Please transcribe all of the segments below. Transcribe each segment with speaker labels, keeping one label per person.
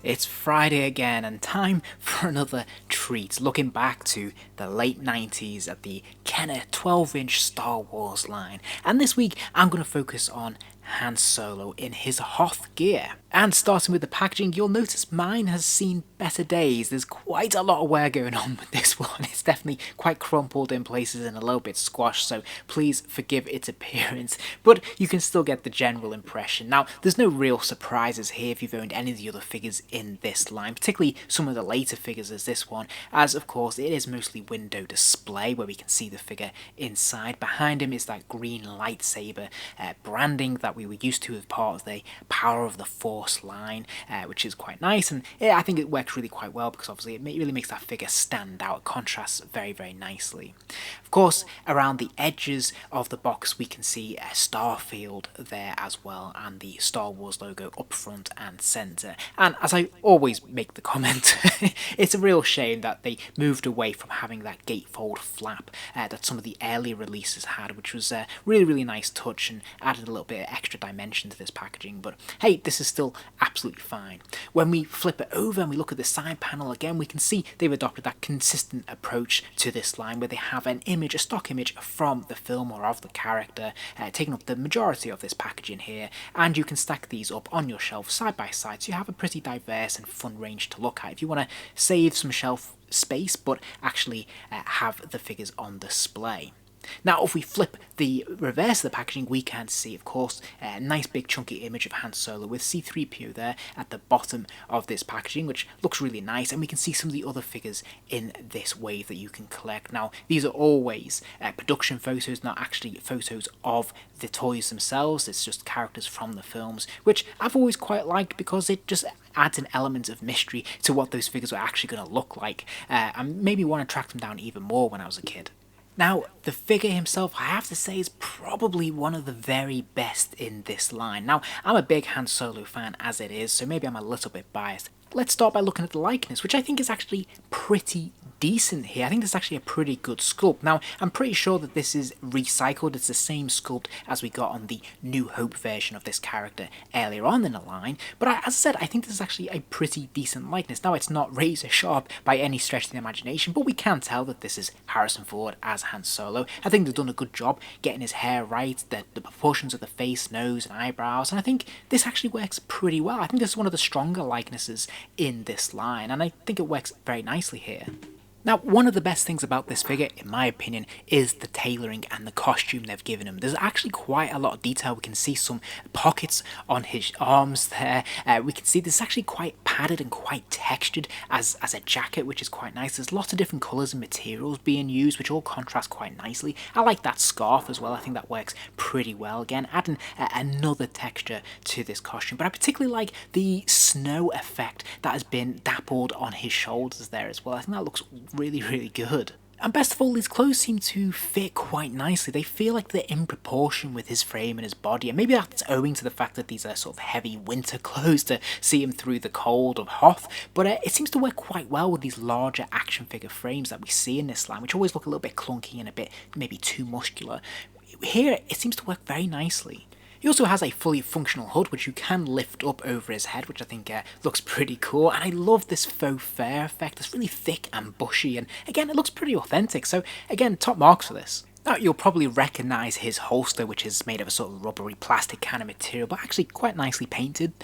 Speaker 1: It's Friday again and time for another treat, looking back to the late 90s at the Kenner 12-inch Star Wars line. And this week I'm going to focus on Han Solo in his Hoth Gear. And starting with the packaging, you'll notice mine has seen better days. There's quite a lot of wear going on with this one. It's definitely quite crumpled in places and a little bit squashed, so please forgive its appearance. But you can still get the general impression. Now, there's no real surprises here if you've owned any of the other figures in this line, particularly some of the later figures as this one, as of course it is mostly window display where we can see the figure inside. Behind him is that green lightsaber branding that we were used to as part of the Power of the Force line, which is quite nice, and I think it works really quite well because obviously it really makes that figure stand out. It contrasts very, very nicely. Of course, around the edges of the box we can see a Starfield there as well, and the Star Wars logo up front and centre. And as I always make the comment, it's a real shame that they moved away from having that gatefold flap that some of the earlier releases had, which was a really, really nice touch and added a little bit of extra dimension to this packaging. But hey, this is still absolutely fine. When we flip it over and we look at the side panel again, we can see they've adopted that consistent approach to this line where they have an image, a stock image from the film or of the character, taking up the majority of this packaging here, and you can stack these up on your shelf side by side, so you have a pretty diverse and fun range to look at if you want to save some shelf space but actually have the figures on display. Now, if we flip the reverse of the packaging, we can see, of course, a nice big chunky image of Han Solo with C-3PO there at the bottom of this packaging, which looks really nice, and we can see some of the other figures in this wave that you can collect. Now, these are always production photos, not actually photos of the toys themselves. It's just characters from the films, which I've always quite liked because it just adds an element of mystery to what those figures are actually going to look like, and maybe want to track them down even more when I was a kid. Now, the figure himself, I have to say, is probably one of the very best in this line. Now, I'm a big Han Solo fan as it is, so maybe I'm a little bit biased. Let's start by looking at the likeness, which I think is actually pretty decent here. I think this is actually a pretty good sculpt. Now, I'm pretty sure that this is recycled. It's the same sculpt as we got on the New Hope version of this character earlier on in the line, but as I said, I think this is actually a pretty decent likeness. Now, it's not razor sharp by any stretch of the imagination, but we can tell that this is Harrison Ford as Han Solo. I think they've done a good job getting his hair right, the proportions of the face, nose, and eyebrows, and I think this actually works pretty well. I think this is one of the stronger likenesses in this line, and I think it works very nicely here. Now, one of the best things about this figure, in my opinion, is the tailoring and the costume they've given him. There's actually quite a lot of detail. We can see some pockets on his arms there. We can see this is actually quite padded and quite textured as a jacket, which is quite nice. There's lots of different colours and materials being used, which all contrast quite nicely. I like that scarf as well. I think that works pretty well. Again, adding another texture to this costume. But I particularly like the snow effect that has been dappled on his shoulders there as well. I think that looks really, really good. And best of all, these clothes seem to fit quite nicely. They feel like they're in proportion with his frame and his body, and maybe that's owing to the fact that these are sort of heavy winter clothes to see him through the cold of Hoth, but it seems to work quite well with these larger action figure frames that we see in this line, which always look a little bit clunky and a bit maybe too muscular. Here, it seems to work very nicely. He also has a fully functional hood which you can lift up over his head, which I think looks pretty cool, and I love this faux fur effect. It's really thick and bushy, and again, it looks pretty authentic, so again, top marks for this. Now, you'll probably recognise his holster, which is made of a sort of rubbery plastic kind of material, but actually quite nicely painted,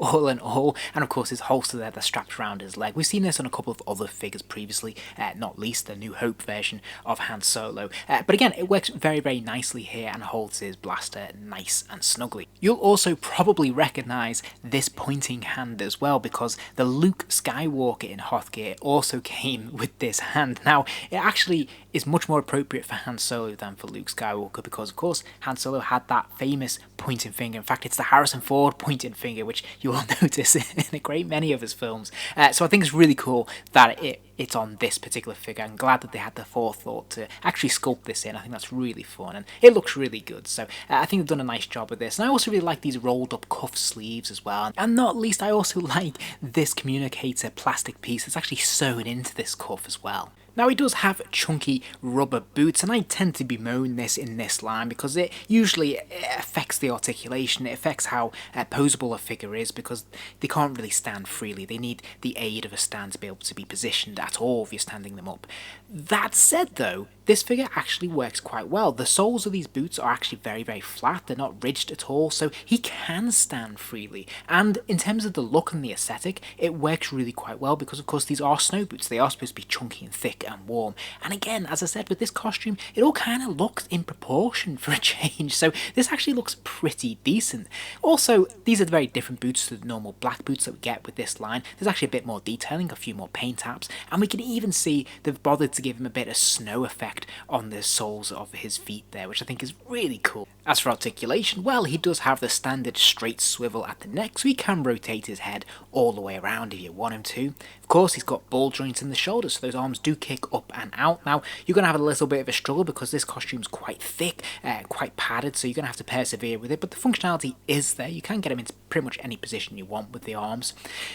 Speaker 1: all in all. And of course, his holster there that's strapped around his leg. We've seen this on a couple of other figures previously, not least the New Hope version of Han Solo. But again, it works very, very nicely here and holds his blaster nice and snugly. You'll also probably recognise this pointing hand as well, because the Luke Skywalker in Hoth Gear also came with this hand. Now, it actually is much more appropriate for Han Solo than for Luke Skywalker because, of course, Han Solo had that famous pointing finger. In fact, it's the Harrison Ford pointing finger, which you will notice in a great many of his films. So I think it's really cool that it's on this particular figure. I'm glad that they had the forethought to actually sculpt this in. I think that's really fun, and it looks really good. So I think they've done a nice job with this. And I also really like these rolled up cuff sleeves as well. And not least, I also like this communicator plastic piece that's actually sewn into this cuff as well. Now he does have chunky rubber boots, and I tend to bemoan this in this line because it usually affects the articulation, it affects how posable a figure is because they can't really stand freely. They need the aid of a stand to be able to be positioned at all if you're standing them up. That said though, this figure actually works quite well. The soles of these boots are actually very, very flat, they're not ridged at all, so he can stand freely. And in terms of the look and the aesthetic, it works really quite well because of course these are snow boots, they are supposed to be chunky and thick and warm. And again, as I said, with this costume, it all kind of looks in proportion for a change, so this actually looks pretty decent. Also, these are very different boots to the normal black boots that we get with this line. There's actually a bit more detailing, a few more paint apps, and we can even see they've bothered to give him a bit of snow effect on the soles of his feet there, which I think is really cool. As for articulation, well, he does have the standard straight swivel at the neck, so he can rotate his head all the way around if you want him to. Of course, he's got ball joints in the shoulders, so those arms do kick up and out. Now, you're going to have a little bit of a struggle because this costume's quite thick, quite padded, so you're going to have to persevere with it, but the functionality is there. You can get him into pretty much any position you want with the arms.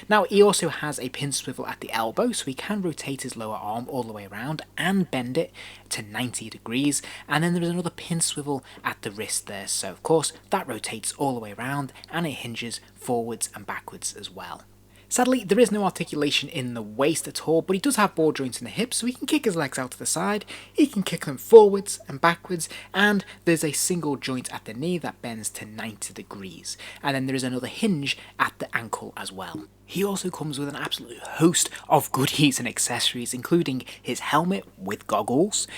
Speaker 1: Now, he also has a pin swivel at the elbow, so he can rotate his lower arm all the way around and bend it to 90 degrees, and then there is another pin swivel at the wrist there, so of course that rotates all the way around and it hinges forwards and backwards as well. Sadly, there is no articulation in the waist at all, but he does have ball joints in the hips, so he can kick his legs out to the side, he can kick them forwards and backwards, and there's a single joint at the knee that bends to 90 degrees, and then there is another hinge at the ankle as well. He also comes with an absolute host of goodies and accessories, including his helmet with goggles,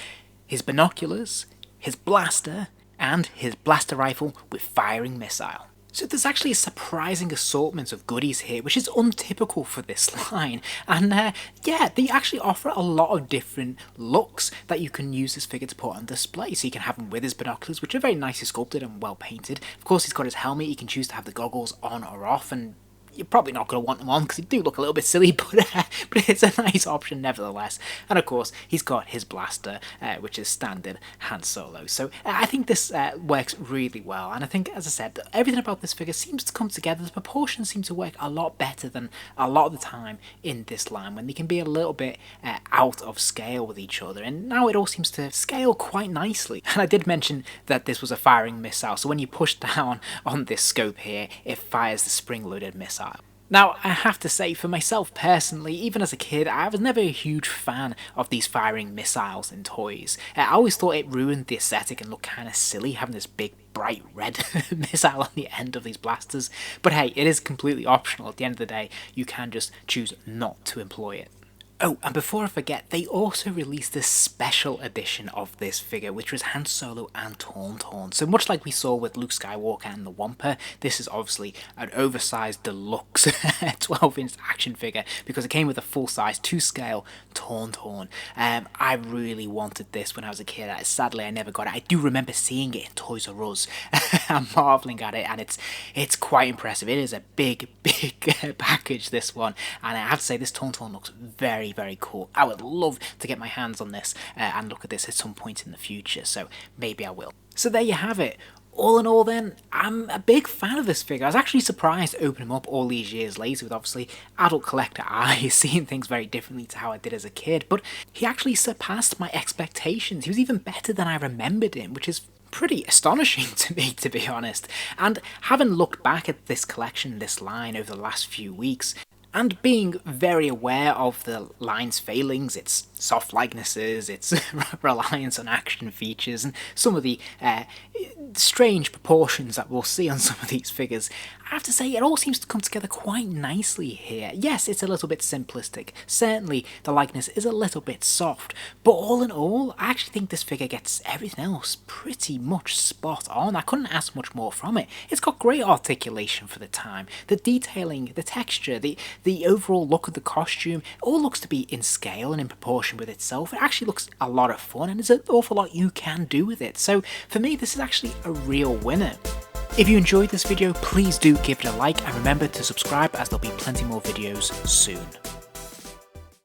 Speaker 1: his binoculars, his blaster, and his blaster rifle with firing missile. So there's actually a surprising assortment of goodies here, which is untypical for this line, and yeah, they actually offer a lot of different looks that you can use this figure to put on display. So you can have him with his binoculars, which are very nicely sculpted and well painted. Of course, he's got his helmet, you can choose to have the goggles on or off, and you're probably not going to want them on because they do look a little bit silly, but it's a nice option nevertheless. And of course, he's got his blaster, which is standard Han Solo. So I think this works really well, and I think, as I said, everything about this figure seems to come together. The proportions seem to work a lot better than a lot of the time in this line, when they can be a little bit out of scale with each other, and now it all seems to scale quite nicely. And I did mention that this was a firing missile, so when you push down on this scope here, it fires the spring-loaded missile. Now, I have to say, for myself personally, even as a kid, I was never a huge fan of these firing missiles in toys. I always thought it ruined the aesthetic and looked kind of silly, having this big bright red missile on the end of these blasters. But hey, it is completely optional. At the end of the day, you can just choose not to employ it. Oh, and before I forget, they also released a special edition of this figure, which was Han Solo and Tauntaun. So much like we saw with Luke Skywalker and the Wampa, this is obviously an oversized deluxe 12-inch action figure, because it came with a full-size 2-scale Tauntaun. I really wanted this when I was a kid. Sadly, I never got it. I do remember seeing it in Toys R Us and marveling at it, and it's quite impressive. It is a big package, this one, and I have to say this Tauntaun looks very, very cool. I would love to get my hands on this and look at this at some point in the future, so maybe I will. So there you have it. All in all then, I'm a big fan of this figure. I was actually surprised to open him up all these years later with obviously adult collector eyes, seeing things very differently to how I did as a kid, but he actually surpassed my expectations. He was even better than I remembered him, which is pretty astonishing to me, to be honest. And having looked back at this collection, this line, over the last few weeks, and being very aware of the line's failings, its soft likenesses, its reliance on action features, and some of the strange proportions that we'll see on some of these figures, I have to say it all seems to come together quite nicely here. Yes, it's a little bit simplistic. Certainly the likeness is a little bit soft, but all in all, I actually think this figure gets everything else pretty much spot on. I couldn't ask much more from it. It's got great articulation for the time. The detailing, the texture, the overall look of the costume, all looks to be in scale and in proportion with itself. It actually looks a lot of fun, and there's an awful lot you can do with it. So for me, this is actually a real winner. If you enjoyed this video, please do give it a like, and remember to subscribe, as there'll be plenty more videos soon.